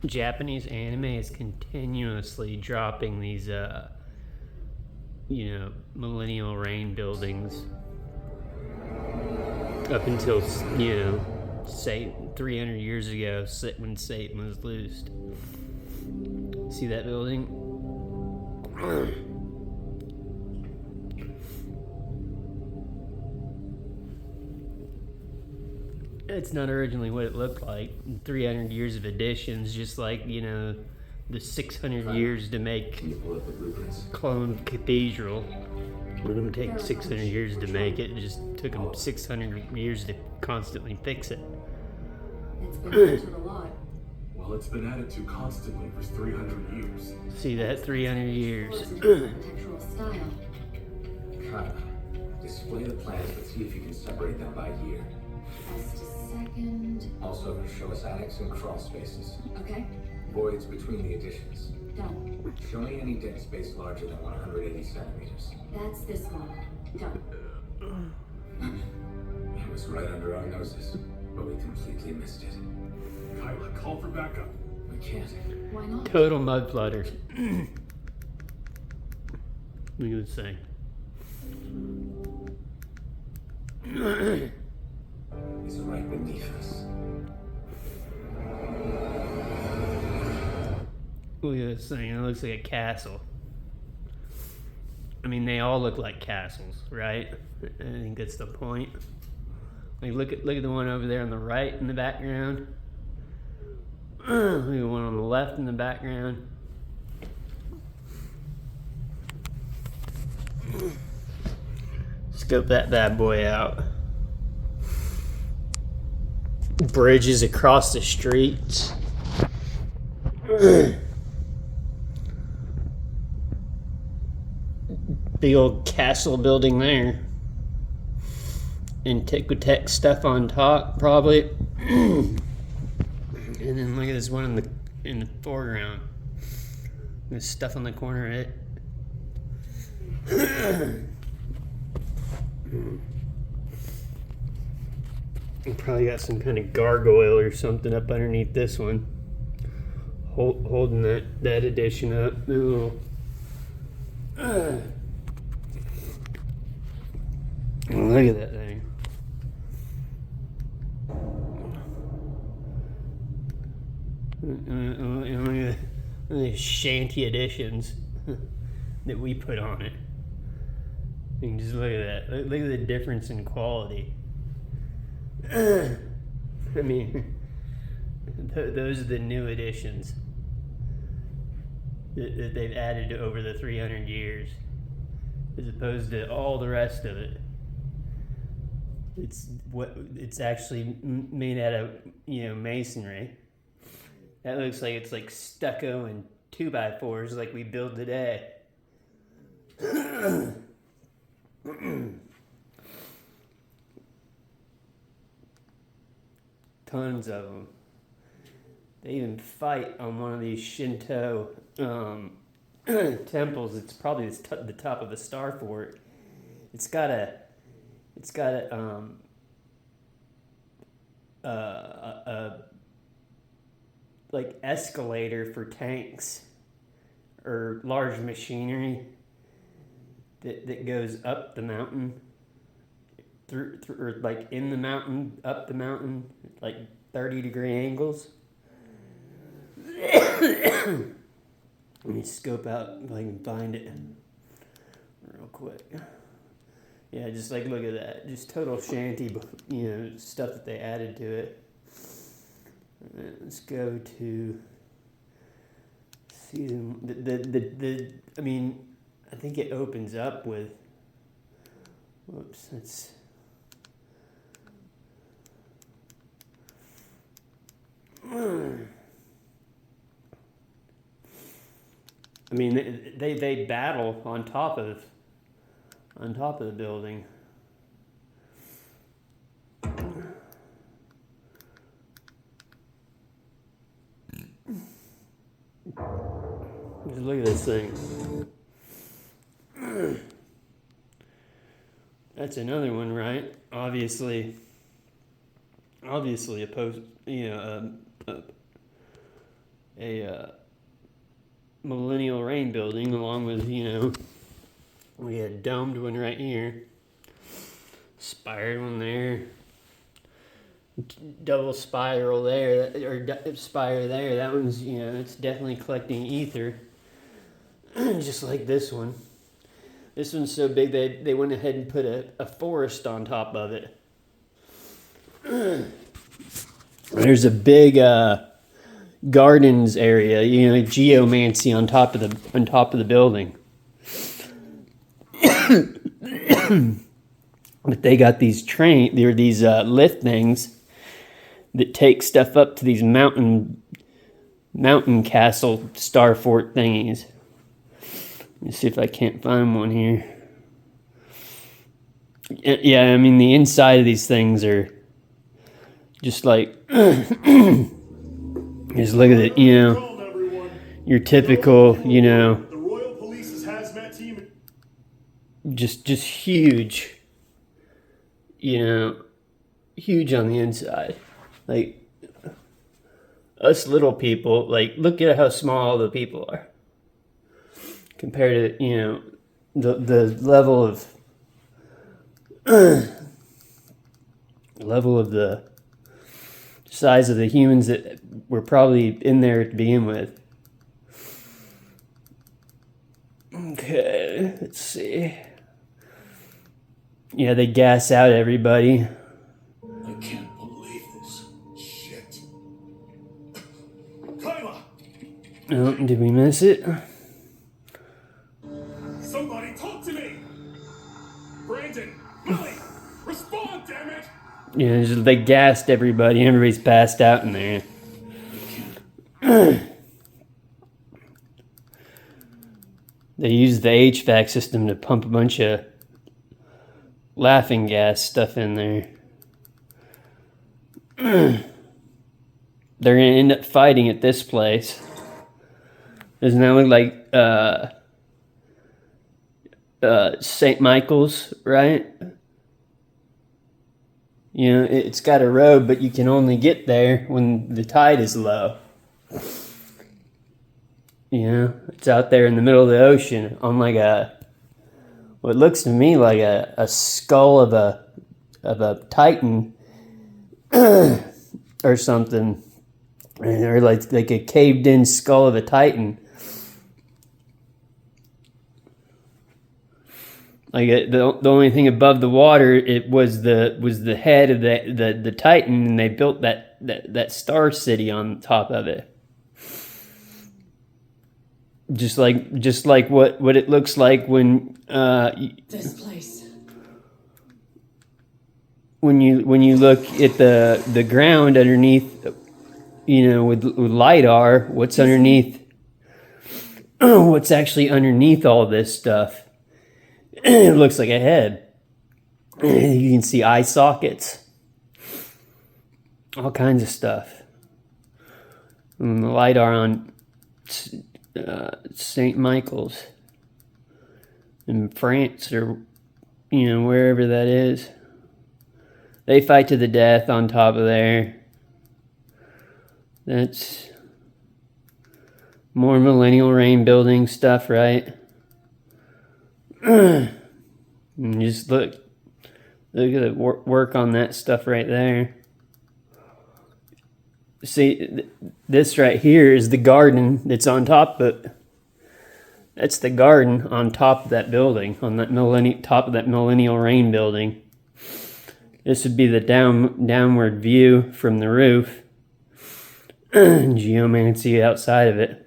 Japanese anime is continuously dropping these, millennial reign buildings up until, say 300 years ago, when Satan was loosed. See that building? It's not originally what it looked like. 300 years of additions, just like, the 600 years to make Clone Cathedral. It didn't take 600 years to make it. It just took them 600 years to constantly fix it. It's been altered a lot. Well, it's been added to constantly for 300 years. See that? 300 years. What's a different architectural style? Kinda. Display the plans, but see if you can separate them by year. Just a second. Also, show us attics and crawl spaces. Okay, Voids between the additions. done. Show me any deck space larger than 180 centimeters. That's this one. Done. It was right under our noses, but we completely missed it. Kyla, call for backup. We can't. Why not? Total mud flutters. Look at this thing. It's right beneath us. Look at this thing. It looks like a castle. I mean, they all look like castles, right? I think that's the point. Like, look at the one over there on the right in the background. Look at the one on the left in the background. Scope that bad boy out. Bridges across the streets. Big old castle building there. Antiquitech stuff on top, probably. And then look at this one in the foreground. There's stuff on the corner of it. You probably got some kind of gargoyle or something up underneath this one, holding that addition up. Ooh. Look at that thing. Look at the shanty additions that we put on it. You can just look at that. Look at the difference in quality. I mean, those are the new additions that they've added over the 300 years, as opposed to all the rest of it. It's actually made out of masonry. That looks like it's like stucco and 2x4s like we build today. Tons of them. They even fight on one of these Shinto temples. It's probably the top of a star fort. It's got a like escalator for tanks or large machinery that goes up the mountain through or like in the mountain, up the mountain, like 30-degree angles. Let me scope out if I can find it real quick. Yeah, just like look at that. Just total shanty, stuff that they added to it. Let's go to season. I mean, I think it opens up with. Whoops, that's. I mean, they battle on top of the building. Just look at this thing. That's another one, right? Obviously a a millennial reign building, along with, you know, we had a domed one right here, spired one there, double spiral there, or spire there. That one's, you know, it's definitely collecting ether, just like this one. This one's so big they went ahead and put a forest on top of it. There's a big gardens area, you know, geomancy on top of the building. But they got these lift things that take stuff up to these mountain castle star fort thingies. Let me see if I can't find one here. Yeah, I mean, the inside of these things are just like, just look at it, you know, your typical, you know, The Royal Police's hazmat team. just huge, you know, huge on the inside. Like, us little people, like, look at how small the people are compared to, you know, the level of the size of the humans that were probably in there to begin with. Okay, let's see. Yeah, they gas out everybody. I can't believe this shit. Kyla! Oh, did we miss it? Somebody talk to me! Brandon! Billy! Respond, damn it! Yeah, they gassed everybody. Everybody's passed out in there. They used the HVAC system to pump a bunch of laughing gas stuff in there. They're gonna end up fighting at this place. Doesn't that look like St. Michael's, right? You know, it's got a road, but you can only get there when the tide is low. You know, it's out there in the middle of the ocean on like what looks to me like a skull of a titan or something, or like a caved in skull of a titan. Like the only thing above the water, it was the head of the titan, and they built that star city on top of it. Just like what it looks like when This place. when you look at the ground underneath, you know, with LiDAR, what's underneath, what's actually underneath all this stuff. It looks like a head. You can see eye sockets, all kinds of stuff. And the LiDAR on St. Michael's in France, or, you know, wherever that is. They fight to the death on top of there. That's more millennial reign building stuff, right? And just look at the work on that stuff right there. See, this right here is the garden that's on top of it. That's the garden on top of that building, on that top of that millennial reign building. This would be the downward view from the roof. Geomancy outside of it.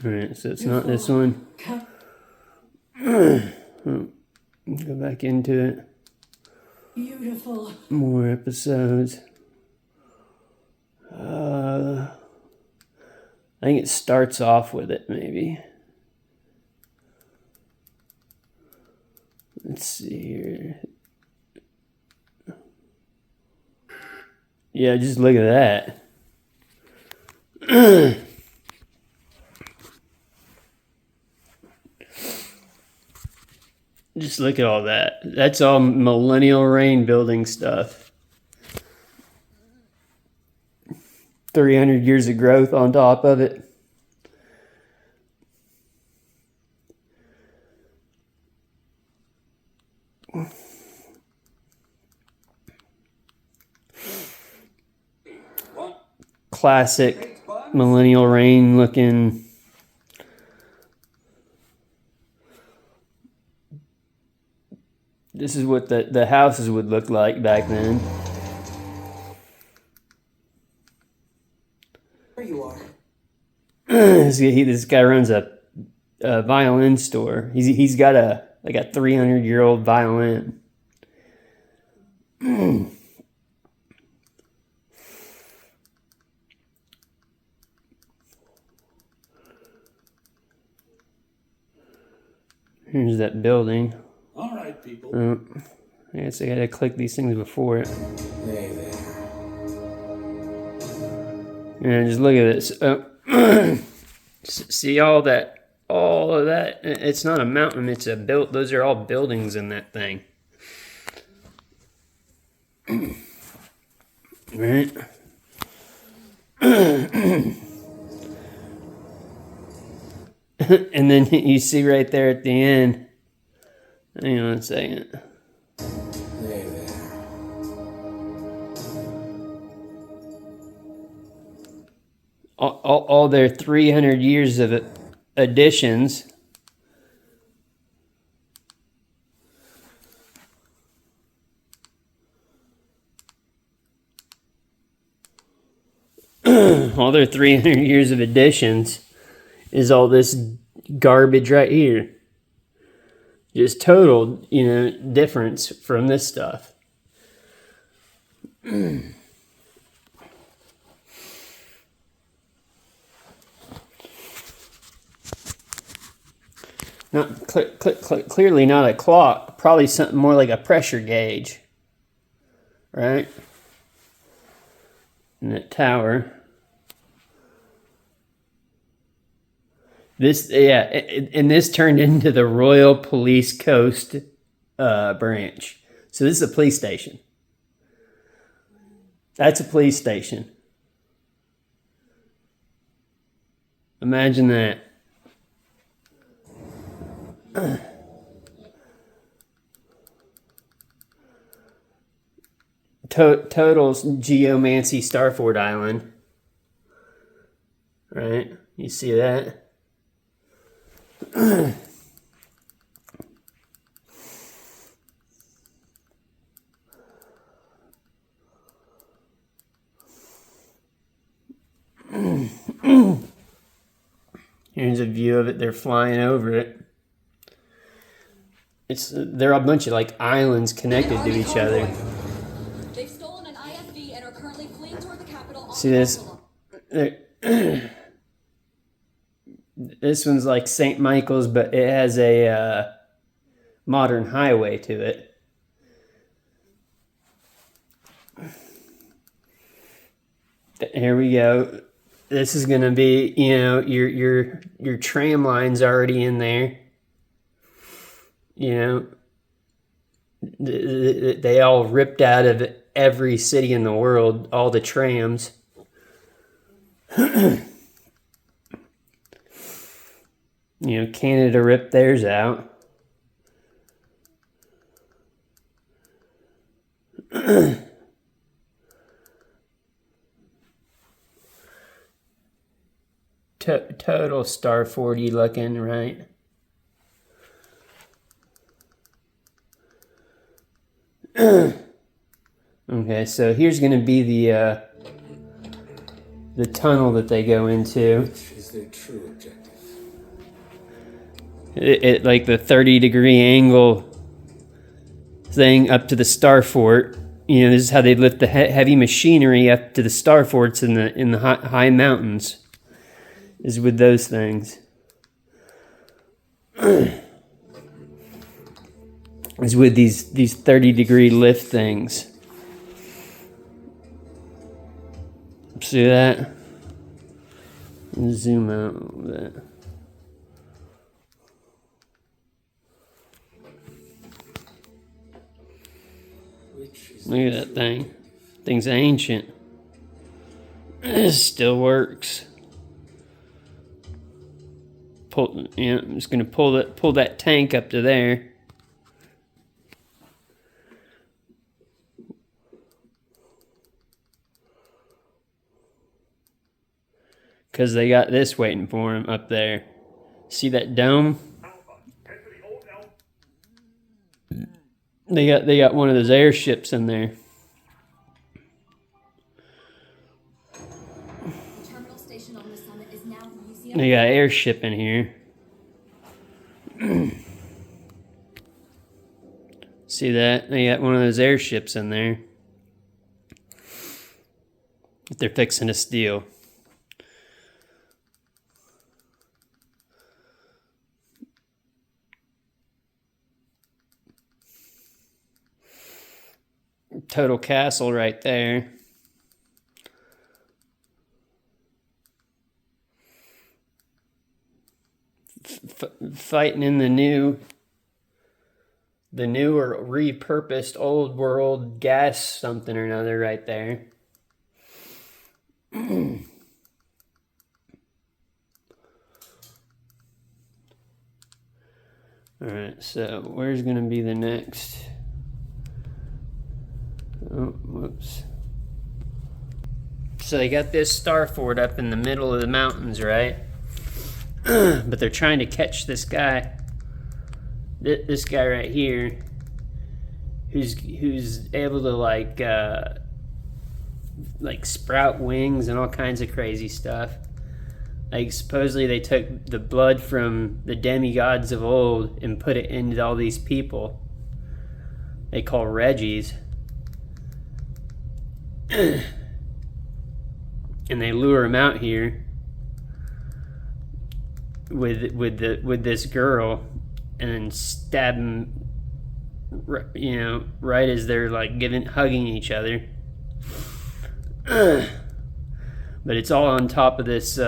Alright, so it's not this one. Go back into it. Beautiful. More episodes. I think it starts off with it, maybe. Let's see here. Yeah, just look at that. Just look at all that. That's all millennial reign building stuff. 300 years of growth on top of it. Classic millennial reign looking. This is what the houses would look like back then. There you are. This guy runs a violin store. He's got a 300-year-old violin. Here's that building. All right, people. I guess I gotta click these things before it. Hey there. And just look at this. See all of that? It's not a mountain. It's a built. Those are all buildings in that thing. Right. And then you see right there at the end. Hang on a second. Hey there. All their 300 years of additions. All their 300 years of additions is all this garbage right here. Just total, difference from this stuff. Not clearly not a clock. Probably something more like a pressure gauge, right? In that tower. This turned into the Royal Police Coast branch. So this is a police station. That's a police station. Imagine that. Total's Geomancy Starford Island. Right? You see that? Here's a view of it. They're flying over it. They're a bunch of islands connected to each other. They've stolen an IFV and are currently fleeing toward the capital. See this? This one's like St. Michael's, but it has a modern highway to it. Here we go. This is gonna be, your tram line's already in there. They all ripped out of every city in the world, all the trams. Canada ripped theirs out. Total Starfordy looking, right? Okay, so here's going to be the tunnel that they go into. Which is their true objective? It like the 30-degree angle thing up to the Starfort. This is how they lift the heavy machinery up to the Starforts in the high mountains. Is with those things. Is with these 30-degree lift things. See that? Zoom out a little bit. Look at that thing. Thing's ancient. This still works. Pull, yeah, I'm just gonna pull that tank up to there. Because they got this waiting for him up there. See that dome? They got one of those airships in there. The terminal station on the summit is now the museum. They got an airship in here. See that? They got one of those airships in there that they're fixing to steal. Total castle right there. Fighting in the new or repurposed old world gas something or another right there. Alright, so where's going to be the next? Oh, whoops. So they got this star fort up in the middle of the mountains, right? But they're trying to catch this guy. This guy right here, who's able to like sprout wings and all kinds of crazy stuff. Like supposedly they took the blood from the demigods of old and put it into all these people. They call Reggies. And they lure him out here with this girl, and then stab him, you know, right as they're like hugging each other. But it's all on top of this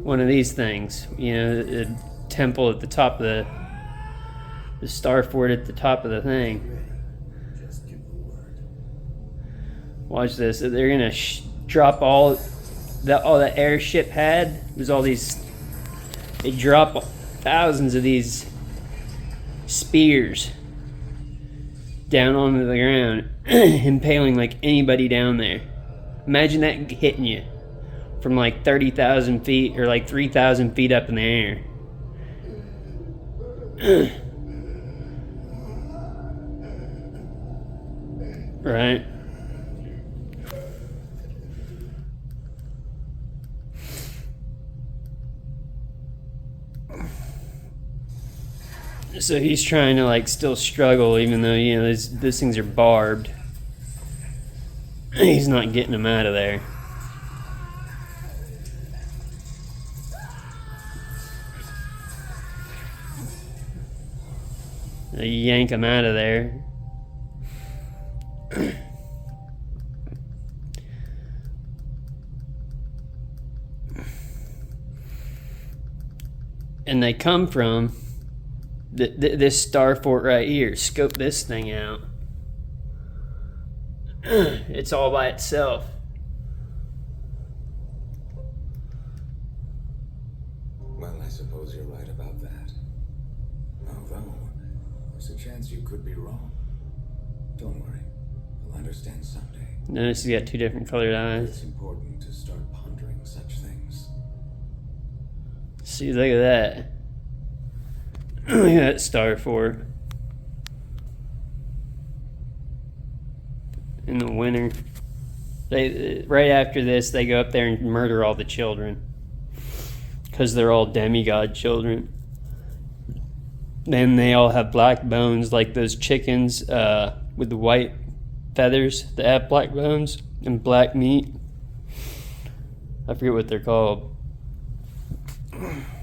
one of these things, you know, the temple at the top of the star fort at the top of the thing. Watch this. They're gonna drop all the airship had. There's all these. They drop thousands of these spears down onto the ground, impaling like anybody down there. Imagine that hitting you from like 30,000 feet or like 3,000 feet up in the air. Right? So he's trying to like still struggle, even though, you know, those things are barbed. He's not getting them out of there. They yank him out of there. And they come from this star fort right here. Scope this thing out. It's all by itself. Well, I suppose you're right about that. Although, there's a chance you could be wrong. Don't worry. You'll understand someday. Notice he's got two different colored eyes. It's important to start pondering such things. See, look at that. Look at that star fort. In the winter. Right after this, they go up there and murder all the children. Because they're all demigod children. Then they all have black bones, like those chickens with the white feathers that have black bones and black meat. I forget what they're called.